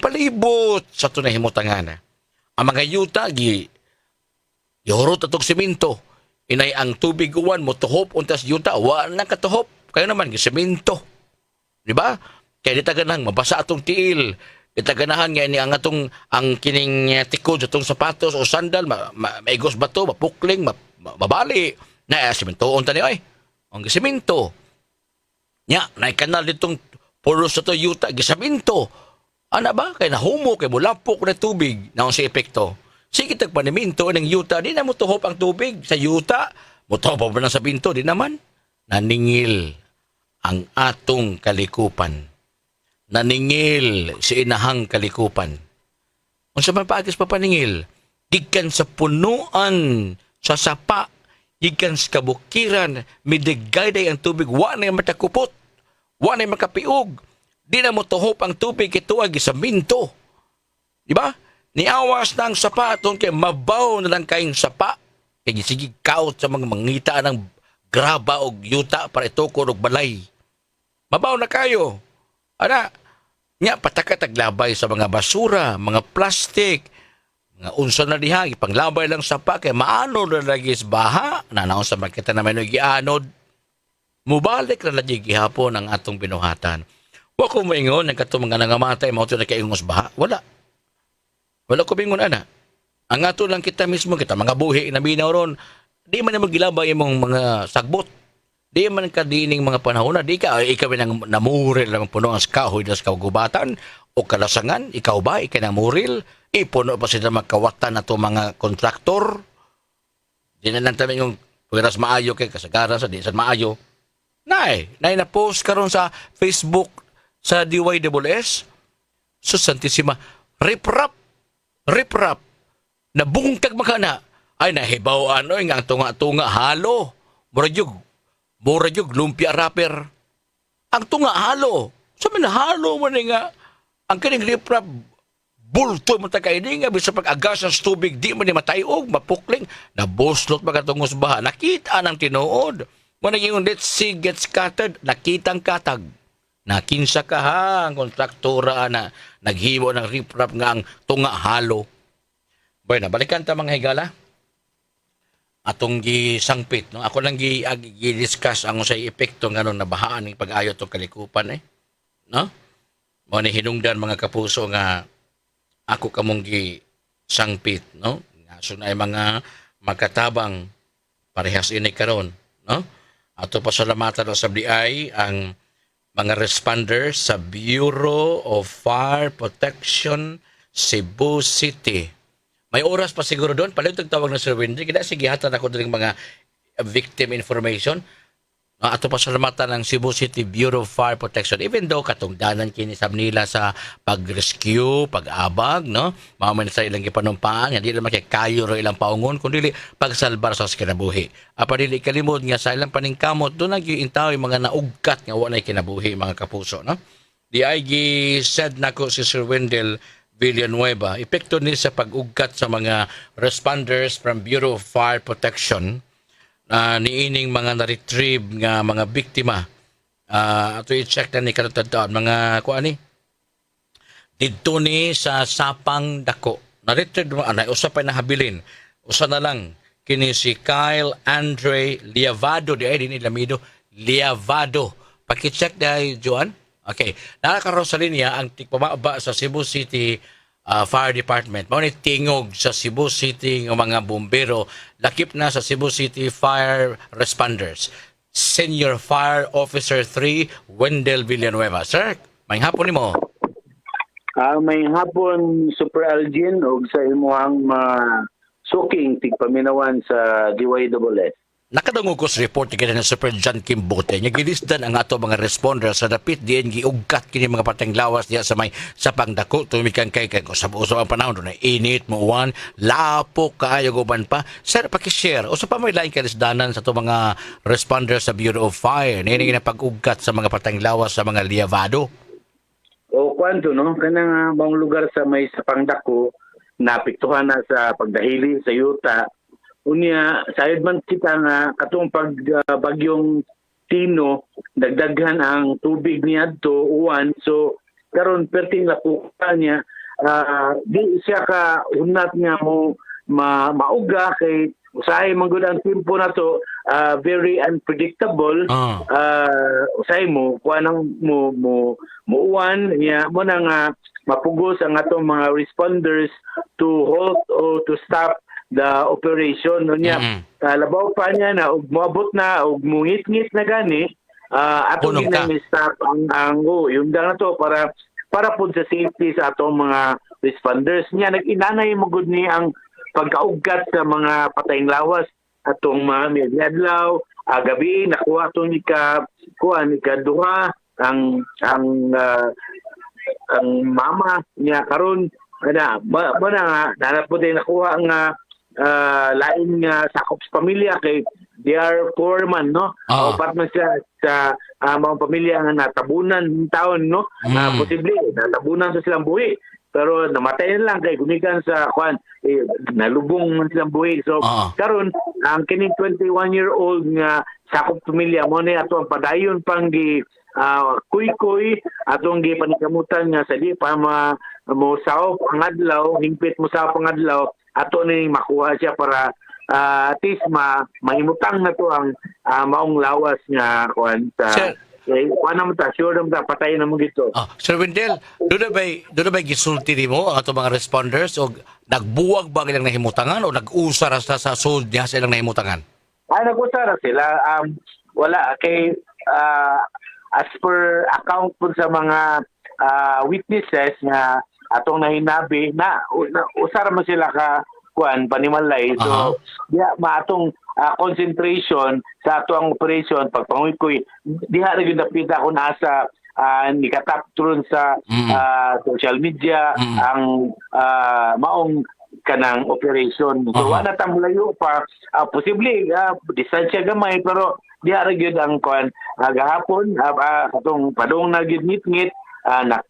S3: palibot sa tunay himutangan. Ang mga yuta, yorot atong siminto, inay ang tubig uwan mo tuhop, untas yuta, wala na katuhop, kayo naman, siminto. Diba? Kaya ditaganang mabasa atong tiil, itaganahan nga ni ang atong ang kining tikod sa atong sapatos o sandal maigos bato mapukling mabali na simentoon tani ay ang gisemento nya na kanal ditong pulos sa to yuta gisemento ana ba kay nahumo kay mulapok na tubig na si epekto sige tagpaniminto ning yuta di na mo tuhop ang tubig sa yuta mo tuhop pa na sa binto di naman naningil ang atong kalikupan. Naningil si inahang kalikupan. Unsa man paagis papaningil? Gikan sa punuan, sa sapa, gikan sa kabukiran, midigayday ang tubig, wa na matakupot, wa na makapiog. Di na mo tuhop ang tubig ituag sa minto. Di ba? Niawas na ang sapa aton kay mabaw na lang kayong sapa. Kaya sige kaut sa mga mangita ng graba o yuta para itukod og balay. Mabaw na kayo. Ana, nga patakataglabay sa mga basura, mga plastik, mga unsa na diha, ipanglabay lang sa pa, kay maano na lagi sa baha, nanaon sa makita naman yung gianod, mubalik na lagi gihapon ang atong binuhatan. Wa ko moingon ang katong mga nangamatay mao to na kaingos baha. Wala. Wala ko bingon ana. Ang ato lang kita mismo kita mga buhi na binaw ron. Di man mo gilabay imong mga sagbot. Di man ka dining mga panahon na di ka ikaw nang namuril lang puno ang kahoy das kagubatan o kalasangan ikaw ba ikay namuril ipuno pa sila magkawatan na to mga kontraktor. Di na lang tayo yung pagkaras maayo kay kasagaran sa di sa maayo. Nay na post karon sa Facebook sa DYWS. So Santissima, riprap, nabungkag makana. Ay nahibaw ano nga ang tunga-tunga halo. Mura jug lumpia rapper. Ang tunga halo. So halo man nga ang kining riprap bulto mo ta kay nga bisa pag-agas sa tubig di man ni matayog mapukling naboslot magatungos baha. Nakita nang tinuod. Mo naging let's see get scattered nakitang katag. Nakinsa ka ha, ang kontraktora na naghimo ng riprap nga ang tunga halo. Bueno, balikan ta mga higala. Atong gisangpit, no? Ako lang gi-discuss ang usay epekto nga nung nabahaan ng pag-ayo tong kalikupan no? Mo ni hinungdan mga kapuso nga ako kamong gisangpit, no? Nga sunay mga makatabang parehas ini karon, no? Ato pasalamatan sa BI ang mga responders sa Bureau of Fire Protection Cebu City. May oras pa siguro doon. Palihog tawag na Sir Wendy. Kaya sige hatan ako din mga victim information. Ato pa salamatan ng Cebu City Bureau of Fire Protection. Even though katungdanan kinisab nila sa pag-rescue, pag-abag, no? Maman sa ilang gipanumpaan, hindi naman kay kayo ro ilang paungon, kundi pagsalbar sa kinabuhi. Apa dili kalimod nga sa ilang paningkamot, doon nag-iintaw yung mga naugkat nga walay kinabuhi, mga kapuso, no? Di ay said nako si Sir Wendell Villanueva, epekto ni sa pag-ugkat sa mga responders from Bureau of Fire Protection niining mga na-retrieve nga mga biktima. Ato i-check na ni kanatadaan mga kuan ni didto ni sa Sapang Dako na-retrieve mga usa pa nahabilin usa na lang kini si Kyle Andre Liavado di ay dinhi Lamido Liavado paki-check dai Joan. Okay, nakakaroon sa linya ang tigpamaba sa Cebu City Fire Department. Mao ni tingog sa Cebu City ng mga bumbero, lakip na sa Cebu City Fire Responders. Senior Fire Officer 3, Wendell Villanueva. Sir, may hapon nimo.
S6: May hapon Super Algin o sa imuhang suking tigpaminawan sa DYWS.
S3: Nakadungog ko sa report ni na Super John Kimbote nga gilisdan ang ato mga responders sa dapit diin giugkat kini mga pateng lawas diya sa may Sapang Dako tumikan kay usab-usab ang panahon do na init mo uwan lapo kaayo guban pa. Sir paki-share usa pa may lain kalisdanan sa to mga responders sa Bureau of Fire nini nga pag-ugkat sa mga pateng lawas sa mga Liavado.
S6: O kwanto no kanang bang lugar sa may Sapang Dako napiktuhan na sa pagdahili sa yuta. Unya, sayod man kita nga katong bagyong Tino, dagdaghan ang tubig niya to uwan. So, karon perting lapuka niya, di siya ka unat nga mo mauga kay usahay manggod ang tempo na to, very unpredictable. Usahay mo, kuha nang mo uwan niya, mo na nga mapugos ang atong mga responders to halt or to stop the operation niya. Labaw pa niya na ug moabot na ug mungit-ngit na gani atong ginami-stop ang yung na to para pud sa safety sa atong mga responders niya. Nag-inanay magud ni ang pagkaugat sa mga patayng lawas atong mga adlaw gabi nakuha atong ikaduha ang mama niya karon ana mo na nga po din nakuha ang lain nga sakop sa pamilya kay they are poor man no upat man siya sa mga pamilya nga natabunan taon no posible natabunan sa silang buhi pero namatay na lang kay gumikan sa nalubong man silang buhi so karon ang kining 21-year-old nga sakop pamilya mo ni ato ang padayon pang gi kuy-kuy atong gipanikamutan nga sa di pa mo sao pangadlaw hingpit mo sa pangadlaw ato ni makuha siya para at least mahimutang na to ang maong lawas nga kuan sa naman ta, sure naman ta, patay naman gito.
S3: Sir Wendell, doon na ba gisulti nimo ang ato mga responders o nagbuwag ba ilang nahimutangan o nag-usar sa sold niya sa ilang nahimutangan?
S6: Nag-usara sila. Wala kay as per account po sa mga witnesses nga atong nahinabi na usara mo sila ka kuan panimalay. So maatong concentration sa atong operation pagpanguy-kuy diha ra gyud napita kun asa nikataptron sa social media ang maong kanang operation. So wala ta mulayo pa posible distansya gamay pero diha ra gyud ang kuan gahapon atong padung na gyud ngit-ngit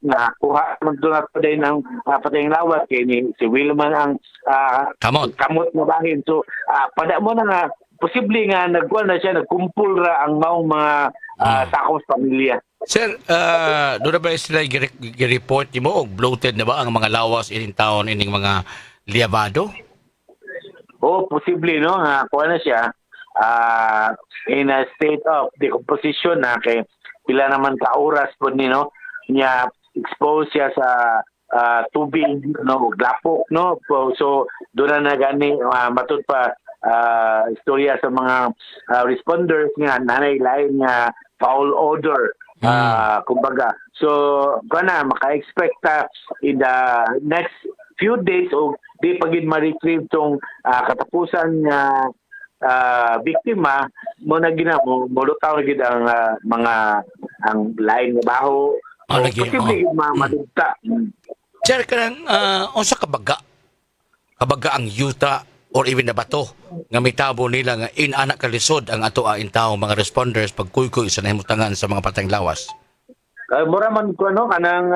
S6: nakuha man doon at paday ng patayang lawas kay ni si Wilman ang kamot na bahin. So pada mo na nga posible nga nagkuha na siya nagkumpul ra ang maong mga takong pamilya.
S3: Sir, doon na ba sila i-report mo o bloated na ba ang mga lawas ining taon ining mga liabado?
S6: Posible no nga kuha na siya in a state of decomposition na kay pila naman ka oras po ni no niya expose siya sa tubig no glapok no so doon na gani matud pa istorya sa mga responders nga nanay lain nga foul odor kumbaga so kana maka-expect in the next few days o di pagid ma-retrieve tong katapusan nga biktima mo na mulutaw na gid ang mga ang lain nga baho posible madugta.
S3: Sir, kanang unsa kabaga ang yuta or even na bato nga mitabo nila nga anak kalisod ang ato ang tawo mga responders pagkuykoy sa nahimutangan sa mga patayng lawas.
S6: Mura man ko no kanang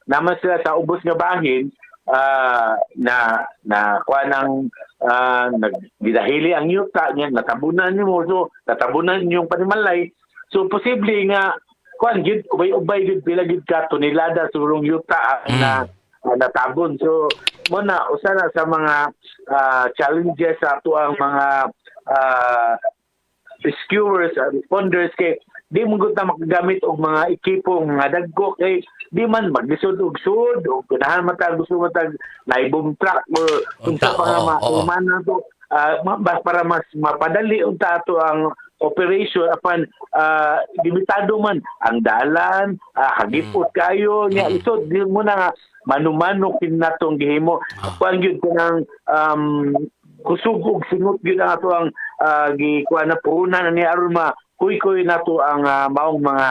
S6: naman sila sa ubos nga bahin na kuha ng nagdidahili ang yuta niya natabunan mo so natabunan yung panimalay so posible nga kuan gid ubay gid pila gid ka tonelada sulong yuta na natabon so mo na usa na sa mga challenges sa ato ang mga rescuers responders kay di mo gud na makagamit og mga ekipo nga dagko kay di man maglisod og sud o kunahan matag gusto matag naibom truck or unsa pa nga maumana to para mas mapadali unta ato ang operation apan limitado man ang dalan hagipot kayo nya isod di mo na nga manumano kinatong gihimo kuan gyud kanang kusog og singot gyud ang ato ang gikuan na puhunan ni aron kuy-kuy nato ang maong mga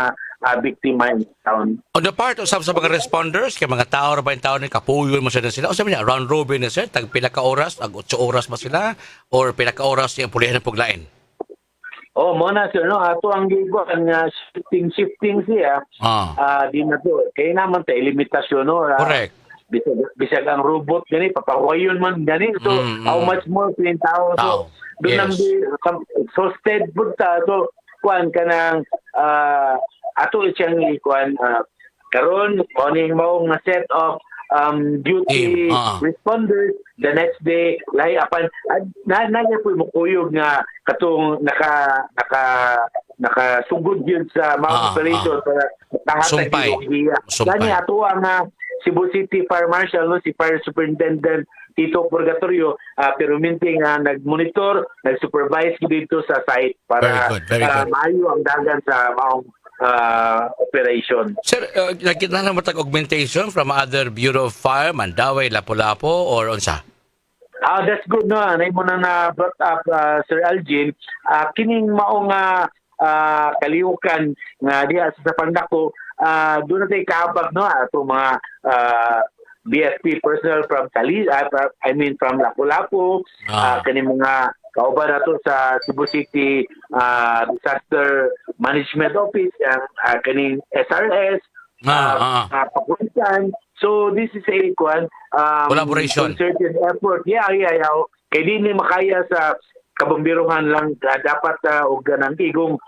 S6: biktima in town.
S3: On the part of sa mga responders, kay mga tao ra ba yung tao ni kapuyon mo sila? O sabi niya, round robin na sir, tag pila ka oras, tag 8 oras ba sila? Or pila ka oras yung pulihan ng puglain?
S6: Mo na sir, no? Ato ang giguan nga shifting siya. Di na to. Kaya naman tayo, limitasyon, no?
S3: Correct.
S6: Bisag ang robot, gani, papahuayon man, gani. So, how much more pin tao? So, doon ang exhausted po ta. So, kuan ka ng ato siyang ikuan karon morning mo nga set of duty responders the next day lay apan na po mo kuyog nga katong nakasugod yun sa mga operation para tahatag yung giya gani ato ang Cebu City Fire Marshal no si Fire Superintendent Tito Purgatorio pero minting nag-monitor, nag-supervise dito sa site para maayo ang dagan sa maong operation.
S3: Sir, nakita na matag augmentation from other Bureau of Fire, Mandawi, Lapu-Lapu, or unsa?
S6: That's good no. Nay mo na brought up Sir Algin, kining maong kalihukan nga diha sa Pandako doon natin kaabag no ato mga BFP personnel from from Lapu-Lapu kani mga kauban nato sa Cebu City Disaster Management Office ang kaning SRS papulisan so this is a
S3: collaboration
S6: concerted effort kay di ni makaya sa kabombiruhan lang dapat og ganang igong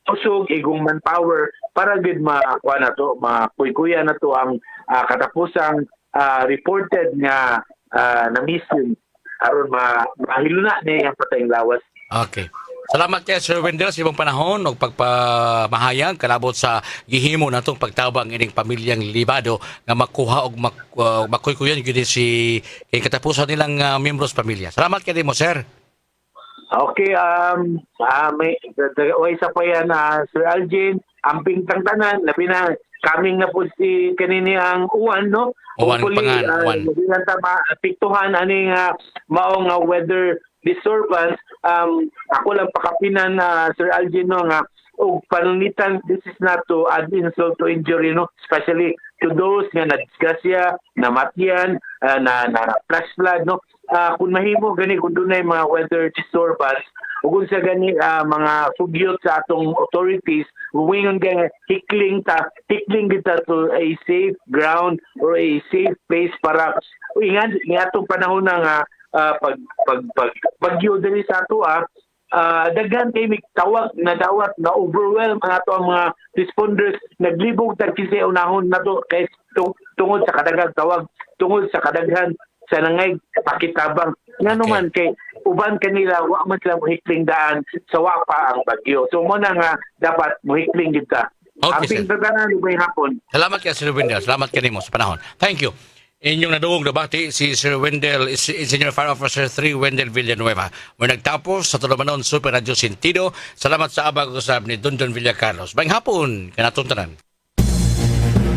S6: usog igong manpower para gid makuha na to makuy-kuya na to ang katapusang reported nga na mission aron mahiluna niya ang patayng lawas.
S3: Okay. Salamat kay Sir Wendell sa imong panahon ug pagpamahayag kalabot sa gihimo natong pagtabang ining pamilyang Libado nga makuha og makuykuyan gyud si kay katapusan nilang miyembros pamilya. Salamat kay mo, sir.
S6: Okay, may isa pa yan, Sir Algin, amping tanan, labi na, coming na po si kanini ang uwan, no?
S3: Uwan, pangan, uwan.
S6: Hindi piktuhan aning maong weather disturbance. Ako lang pakapinan, Sir Algin, no, nga, og panunitan, this is not to add insult to injury, no? Especially to those nga na-disgrasya, namatyan, na flash flood, no? Kung mahimo gani kung dunay mga weather disturbance ug unsa gani mga sugyot sa atong authorities wingon gani hikling kita to a safe ground or a safe place para ingan atong panahon nga bagyo diri sa ato daghan kay mig tawag na dawat na overwhelm ang ato ang mga responders naglibog tag kinsa unahon nato kay tungod sa kadaghang tawag tungod sa kadaghan sa nangay pakitabang nga naman kay uban kanila wa man sila mohikling daan sa wa pa ang bagyo so mo na nga dapat mohikling kita
S3: Okay,
S6: amping tatanan ubay hapon.
S3: Salamat kay Sir Wendell. Salamat kay nimo sa panahon. Thank you. Inyong nadungog nabati si Sir Wendell, Senior Fire Officer 3 Wendell Villanueva. Mo nagtapos sa Tulumanon Super Radio Sentido. Salamat sa abag usab ni Dondon Villacarlos. Bayang hapon kanatong tanan.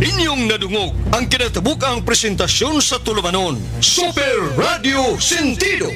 S4: Inyong nadungog ang kinatabukang presentasyon sa Tulumanon, Super Radio Sentido.